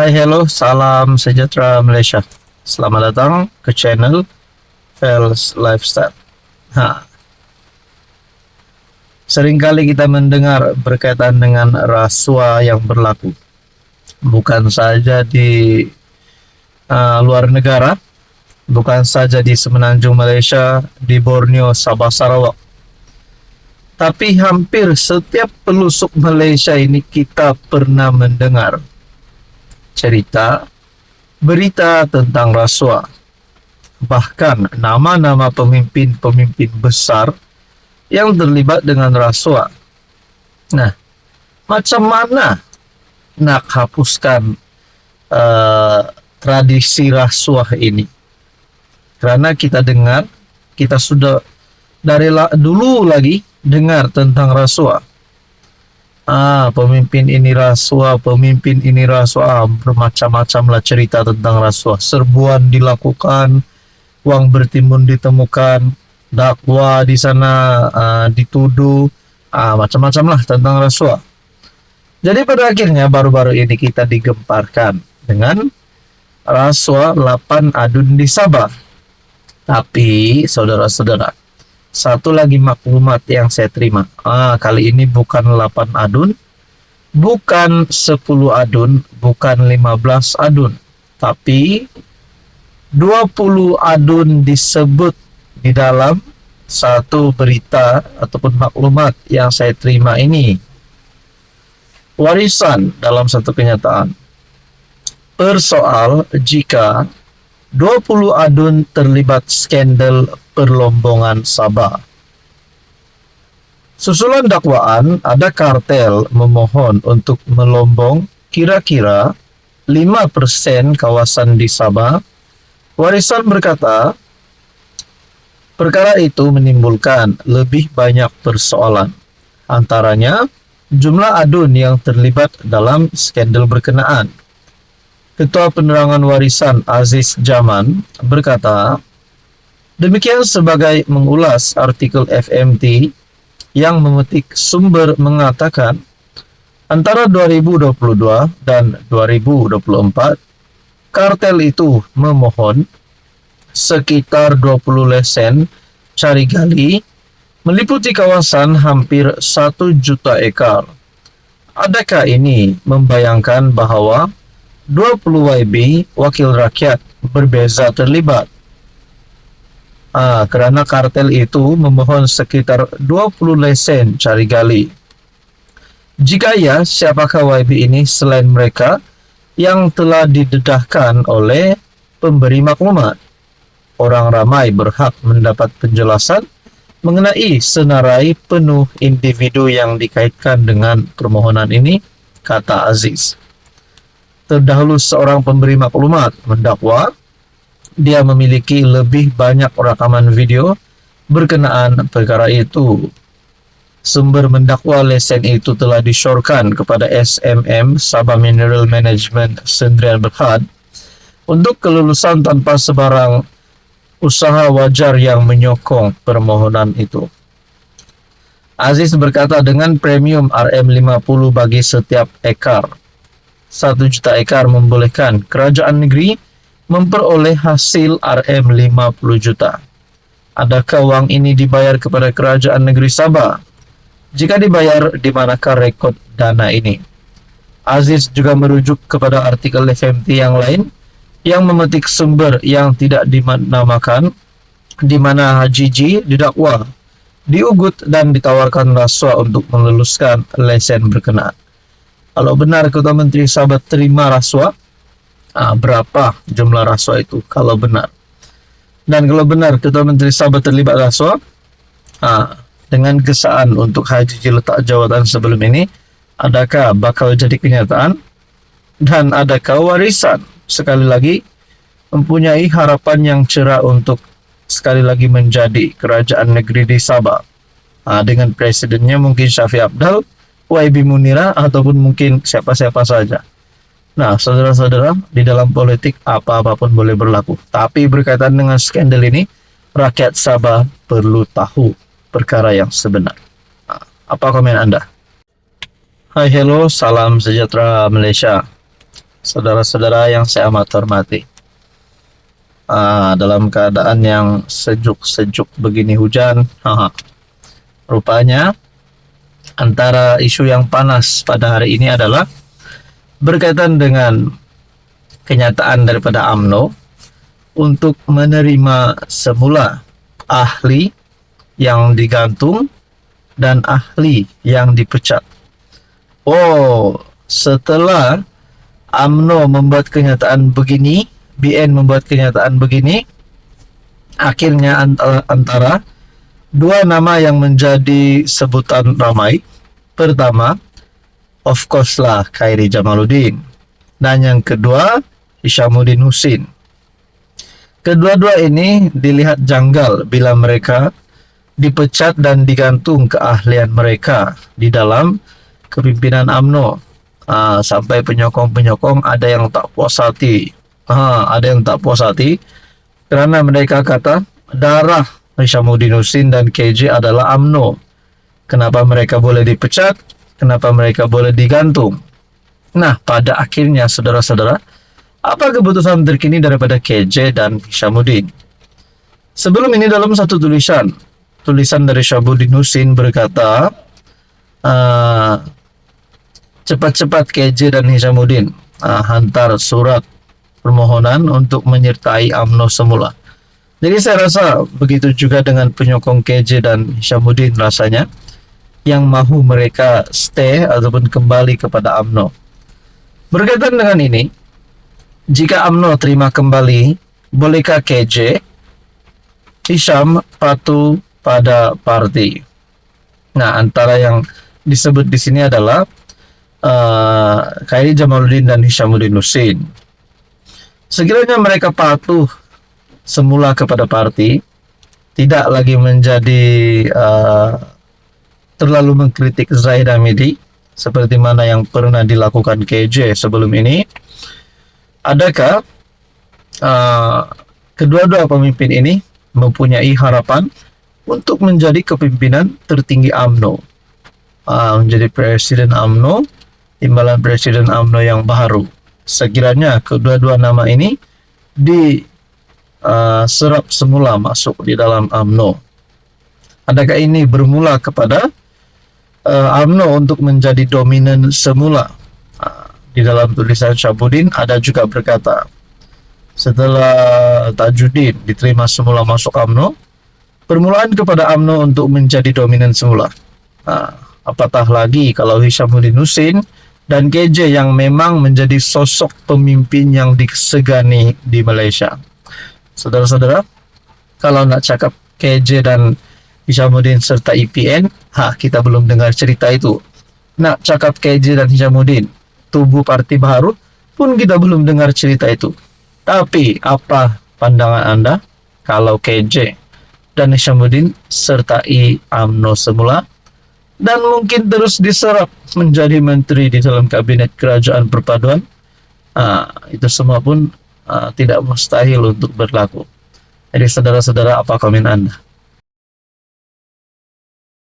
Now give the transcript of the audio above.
Hai, hello, salam sejahtera Malaysia. Selamat datang ke channel Fels Lifestyle. Nah, seringkali kita mendengar berkaitan dengan rasuah yang berlaku, bukan saja di luar negara, bukan saja di semenanjung Malaysia, di Borneo, Sabah, Sarawak, tapi hampir setiap pelosok Malaysia ini kita pernah mendengar cerita, berita tentang rasuah. Bahkan nama-nama pemimpin-pemimpin besar yang terlibat dengan rasuah. Nah, macam mana nak hapuskan tradisi rasuah ini? Karena kita dengar, kita sudah dari dulu lagi dengar tentang rasuah. Pemimpin ini rasuah, bermacam-macam lah cerita tentang rasuah. Serbuan dilakukan, uang bertimbun ditemukan, dakwa di sana dituduh, macam-macam lah tentang rasuah. Jadi pada akhirnya baru-baru ini kita digemparkan dengan rasuah 8 adun di Sabah. Tapi saudara-saudara, satu lagi maklumat yang saya terima. Kali ini bukan 8 adun, bukan 10 adun, bukan 15 adun, tapi 20 adun disebut di dalam satu berita ataupun maklumat yang saya terima ini. Warisan dalam satu kenyataan. Persoal jika 20 adun terlibat skandal perlombongan Sabah. Susulan dakwaan, ada kartel memohon untuk melombong kira-kira 5% kawasan di Sabah. Warisan berkata, perkara itu menimbulkan lebih banyak persoalan. Antaranya, jumlah adun yang terlibat dalam skandal berkenaan. Ketua Penerangan Warisan Aziz Jaman berkata, demikian sebagai mengulas artikel FMT yang memetik sumber mengatakan, antara 2022 dan 2024, kartel itu memohon sekitar 20 lesen cari gali meliputi kawasan hampir 1 juta ekar. Adakah ini membayangkan bahwa 20 YB wakil rakyat berbeza terlibat? Kerana kartel itu memohon sekitar 20 lesen cari gali. Jika ya, siapakah YB ini selain mereka yang telah didedahkan oleh pemberi maklumat? Orang ramai berhak mendapat penjelasan mengenai senarai penuh individu yang dikaitkan dengan permohonan ini, kata Aziz. Terdahulu seorang pemberi maklumat mendakwa dia memiliki lebih banyak rakaman video berkenaan perkara itu. Sumber mendakwa lesen itu telah disyorkan kepada SMM Sabah Mineral Management Sdn Bhd untuk kelulusan tanpa sebarang usaha wajar yang menyokong permohonan itu. Aziz berkata dengan premium RM50 bagi setiap ekar, 1 juta ekar membolehkan kerajaan negeri memperoleh hasil RM50 juta. Adakah uang ini dibayar kepada kerajaan negeri Sabah? Jika dibayar, di manakah rekod dana ini? Aziz juga merujuk kepada artikel FMT yang lain yang memetik sumber yang tidak dinamakan, di mana Haji G didakwa, diugut dan ditawarkan rasuah untuk meluluskan lesen berkenaan. Kalau benar Ketua Menteri Sabah terima rasuah, berapa jumlah rasuah itu kalau benar? Dan kalau benar Ketua Menteri Sabah terlibat rasuah, dengan kesaan untuk Haji G letak jawatan sebelum ini, adakah bakal jadi kenyataan? Dan adakah warisan sekali lagi mempunyai harapan yang cerah untuk sekali lagi menjadi kerajaan negeri di Sabah? Dengan presidennya mungkin Syafiq Abdal, YB Munira, ataupun mungkin siapa-siapa saja. Nah, saudara-saudara, di dalam politik apa-apapun boleh berlaku. Tapi berkaitan dengan skandal ini, rakyat Sabah perlu tahu perkara yang sebenar. Apa komen Anda? Hai, hello, salam sejahtera Malaysia. saudara-saudara yang saya amat hormati. Dalam keadaan yang sejuk-sejuk begini hujan, rupanya antara isu yang panas pada hari ini adalah berkaitan dengan kenyataan daripada UMNO untuk menerima semula ahli yang digantung dan ahli yang dipecat. Setelah UMNO membuat kenyataan begini, BN membuat kenyataan begini, akhirnya antara dua nama yang menjadi sebutan ramai. Pertama, of course lah, Khairi Jamaluddin. Dan yang kedua, Hishamuddin Hussein. Kedua-dua ini dilihat janggal bila mereka dipecat dan digantung keahlian mereka di dalam kepimpinan UMNO. Sampai penyokong-penyokong ada yang tak puas hati. Karena mereka kata darah Hishamuddin Hussein dan KJ adalah UMNO. Kenapa mereka boleh dipecat? Kenapa mereka boleh digantung? Nah, pada akhirnya saudara-saudara, apa keputusan terkini daripada KJ dan Hishamuddin? Sebelum ini dalam satu tulisan dari Hishamuddin Hussein berkata, cepat-cepat KJ dan Hishamuddin hantar surat permohonan untuk menyertai UMNO semula. Jadi saya rasa begitu juga dengan penyokong KJ dan Hishamuddin rasanya, yang mahu mereka stay ataupun kembali kepada UMNO. Berkaitan dengan ini, jika UMNO terima kembali, bolehkah KJ Hisham patuh pada parti? Nah, antara yang disebut di sini adalah Khairi Jamaluddin dan Hishamuddin Hussein. Sekiranya mereka patuh semula kepada parti, tidak lagi menjadi terlalu mengkritik Zahid Hamidi seperti mana yang pernah dilakukan KJ sebelum ini, adakah kedua-dua pemimpin ini mempunyai harapan untuk menjadi kepimpinan tertinggi UMNO, menjadi presiden UMNO, timbalan presiden UMNO yang baru? Sekiranya kedua-dua nama ini diserap semula masuk di dalam UMNO, adakah ini bermula kepada UMNO untuk menjadi dominan semula? Di dalam tulisan Hishamuddin ada juga berkata, setelah Tajuddin diterima semula masuk UMNO, permulaan kepada UMNO untuk menjadi dominan semula. Apatah lagi kalau Hishamuddin Hussein dan KJ yang memang menjadi sosok pemimpin yang disegani di Malaysia. Saudara-saudara, kalau nak cakap KJ dan Hishamuddin serta IPN, kita belum dengar cerita itu. Nak cakap KJ dan Hishamuddin, tubuh parti baru, pun kita belum dengar cerita itu. Tapi apa pandangan Anda kalau KJ dan Hishamuddin sertai UMNO semula dan mungkin terus diserap menjadi menteri di dalam kabinet kerajaan perpaduan? Itu semua pun tidak mustahil untuk berlaku. Jadi saudara-saudara, apa komen Anda?